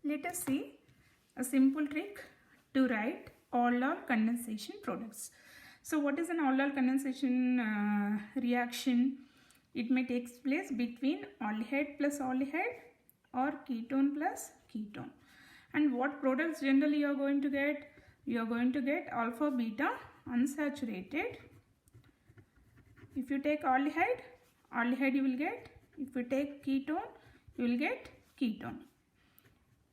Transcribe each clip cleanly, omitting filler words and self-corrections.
Let us see a simple trick to write aldol condensation products. So what is an aldol condensation reaction? It may take place between aldehyde plus aldehyde or ketone plus ketone. And what products generally you are going to get? You are going to get alpha beta unsaturated. If you take aldehyde you will get. If you take ketone, you will get ketone.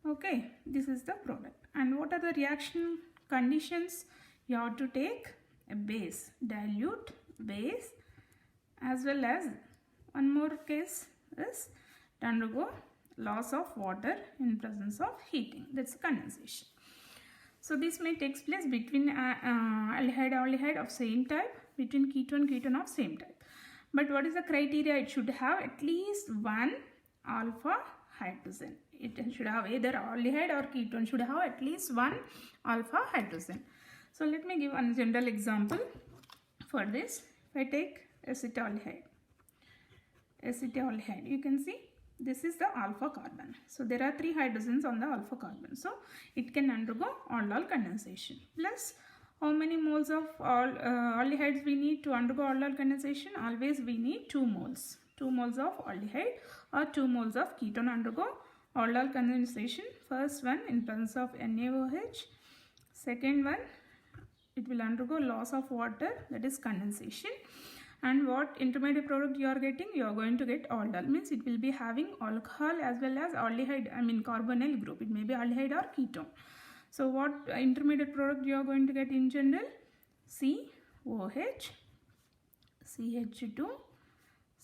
Okay, this is the product. And what are the reaction conditions? You have to take a base, dilute base, as well as one more case is to undergo loss of water in presence of heating. That's condensation. So this may take place between aldehyde of same type, between ketone of same type. But what is the criteria? It should have at least one alpha hydrogen. It should have either aldehyde or ketone should have at least one alpha hydrogen. So let me give one general example for this. If I take acetaldehyde, you can see this is the alpha carbon. So there are 3 hydrogens on the alpha carbon. So it can undergo aldol condensation. Plus how many moles of aldehydes we need to undergo aldol condensation? Always we need 2 moles. 2 moles of aldehyde or 2 moles of ketone undergo aldol condensation. First one in presence of NaOH. Second one, it will undergo loss of water, that is condensation. And what intermediate product you are getting? You are going to get aldol, means it will be having alcohol as well as aldehyde, carbonyl group. It may be aldehyde or ketone. So what intermediate product you are going to get in general? COH, CH2,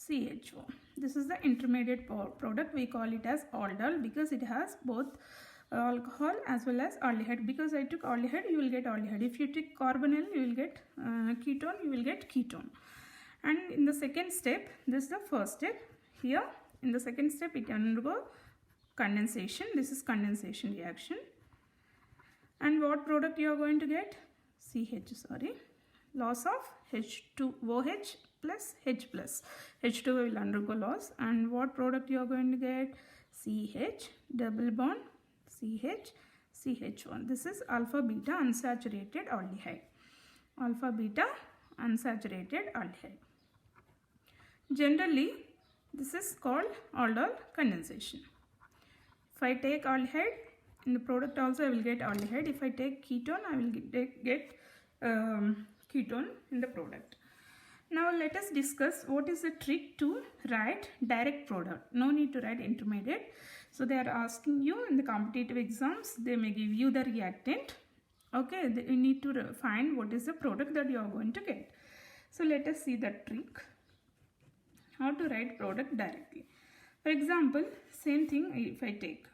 CHO. This is the intermediate product. We call it as aldol because it has both alcohol as well as aldehyde. Because I took aldehyde, you will get aldehyde. If you take carbonyl, you will get ketone, you will get ketone. And in the second step, this is the first step. Here in the second step, it undergo condensation. This is condensation reaction. And what product you are going to get? Loss of H2OH plus H plus. H2 will undergo loss. And what product you are going to get? CH, double bond, CH, CH1. This is alpha beta unsaturated aldehyde. Alpha beta unsaturated aldehyde. Generally, this is called aldol condensation. If I take aldehyde, in the product also I will get aldehyde. If I take ketone, I will get ketone in the product. Now let us discuss what is the trick to write direct product. No need to write intermediate. So they are asking you in the competitive exams, they may give you the reactant. Okay, you need to find what is the product that you are going to get. So let us see the trick. How to write product directly. For example, same thing if I take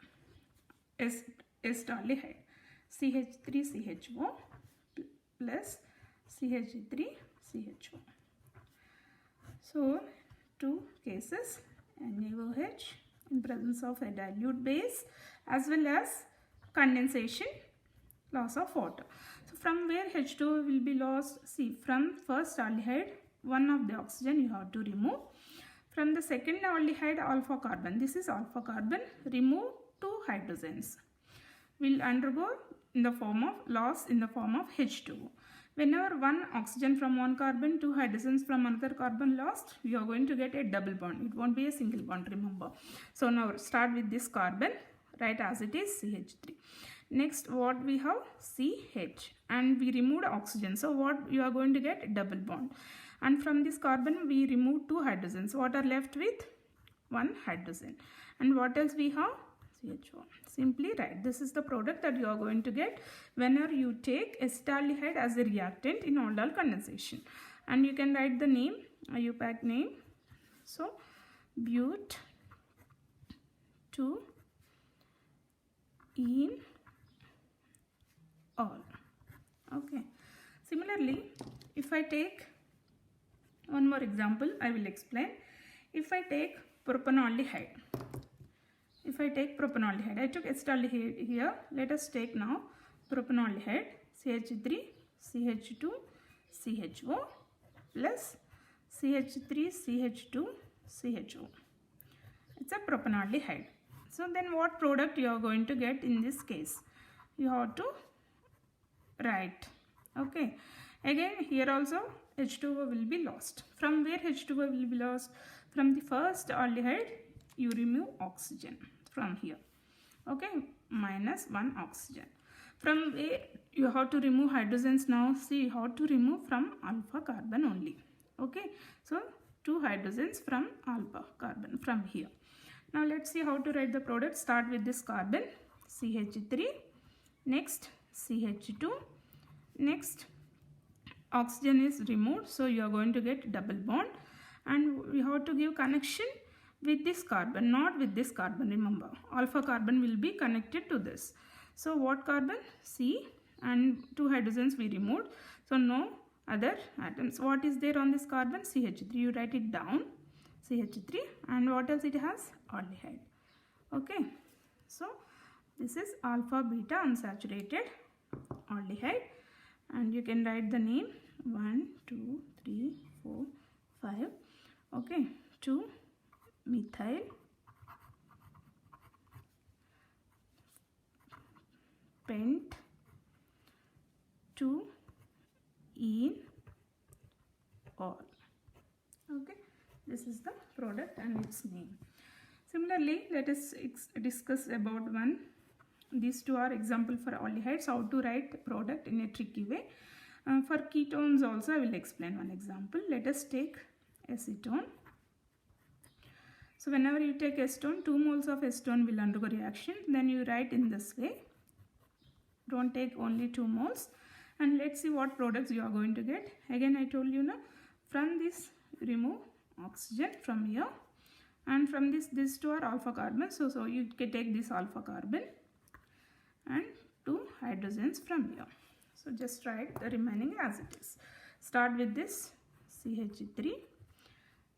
acetaldehyde, CH3CHO plus CH3CHO. So 2 cases, NaOH in presence of a dilute base as well as condensation, loss of water. So from where H2 will be lost? See, from first aldehyde, one of the oxygen you have to remove. From the second aldehyde, alpha carbon, this is alpha carbon, remove 2 hydrogens. Will undergo in the form of loss in the form of H2O. Whenever one oxygen from one carbon, 2 hydrogens from another carbon lost, we are going to get a double bond. It won't be a single bond, remember. So now start with this carbon, write as it is CH3. Next what we have? CH, and we removed oxygen. So what you are going to get? A double bond. And from this carbon we remove 2 hydrogens. What are left with? 1 hydrogen. And what else we have? CH1. Simply write. This is the product that you are going to get whenever you take acetaldehyde as a reactant in aldol condensation. And you can write the name, IUPAC name. So but 2 in all. Okay. Similarly, if I take one more example, I will explain. If I take propanaldehyde. I took acetaldehyde here. Let us take now propanaldehyde, CH3, CH2, CHO plus CH3, CH2, CHO. It's a propanaldehyde. So then what product you are going to get in this case? You have to write. Okay. Again here also H2O will be lost. From where H2O will be lost? From the first aldehyde you remove oxygen from here. Okay. -1 oxygen. From where you have to remove hydrogens now? See, you have to remove from alpha carbon only. Okay. So 2 hydrogens from alpha carbon from here. Now let's see how to write the product. Start with this carbon, CH3, next CH2, next oxygen is removed, so you are going to get double bond, and we have to give connection with this carbon, not with this carbon. Remember, alpha carbon will be connected to this. So what carbon? C, and 2 hydrogens we removed, so no other atoms. What is there on this carbon? CH3. You write it down, CH3, and what else it has? Aldehyde. Okay, so this is alpha beta unsaturated aldehyde, and you can write the name 1, 2, 3, 4, 5. Okay, 2 methyl pent 2 ene all. Okay, this is the product and its name. Similarly, let us discuss about one. These two are example for aldehydes, how to write product in a tricky way. For ketones also I will explain one example. Let us take acetone. So whenever you take acetone, 2 moles of acetone will undergo reaction. Then you write in this way. Don't take only 2 moles. And let's see what products you are going to get. Again I told you, from this remove oxygen from here, and from this 2 are alpha carbon. So you can take this alpha carbon and 2 hydrogens from here. So just write the remaining as it is. Start with this CH3.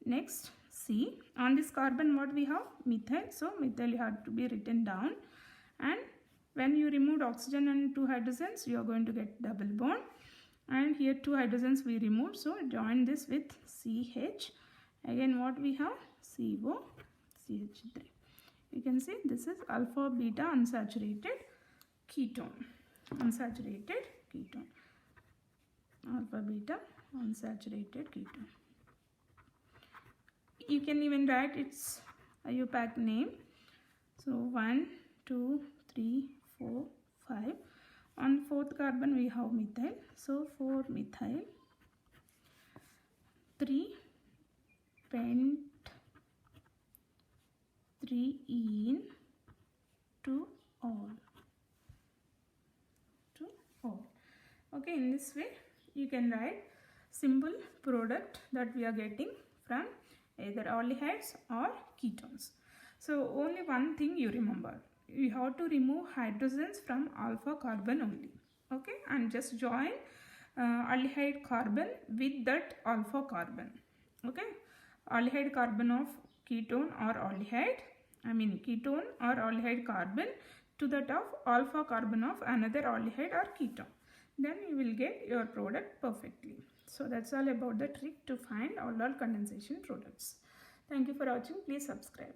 Next C. On this carbon what we have? Methyl. So methyl you have to be written down. And when you removed oxygen and 2 hydrogens, you are going to get double bond. And here 2 hydrogens we removed. So join this with CH. Again what we have? CO, CH3. You can see this is alpha beta unsaturated ketone. Unsaturated ketone. Alpha beta unsaturated ketone. You can even write its IUPAC name. So 1, 2, 3, 4, 5. On 4th carbon we have methyl. So 4 methyl. 3 pent 3 ene 2 all. Okay, in this way you can write simple product that we are getting from either aldehydes or ketones. So only one thing you remember, you have to remove hydrogens from alpha carbon only. Okay, and just join aldehyde carbon with that alpha carbon. Okay, aldehyde carbon of ketone or aldehyde, ketone or aldehyde carbon to that of alpha carbon of another aldehyde or ketone. Then you will get your product perfectly. So that's all about the trick to find aldol condensation products. Thank you for watching. Please subscribe.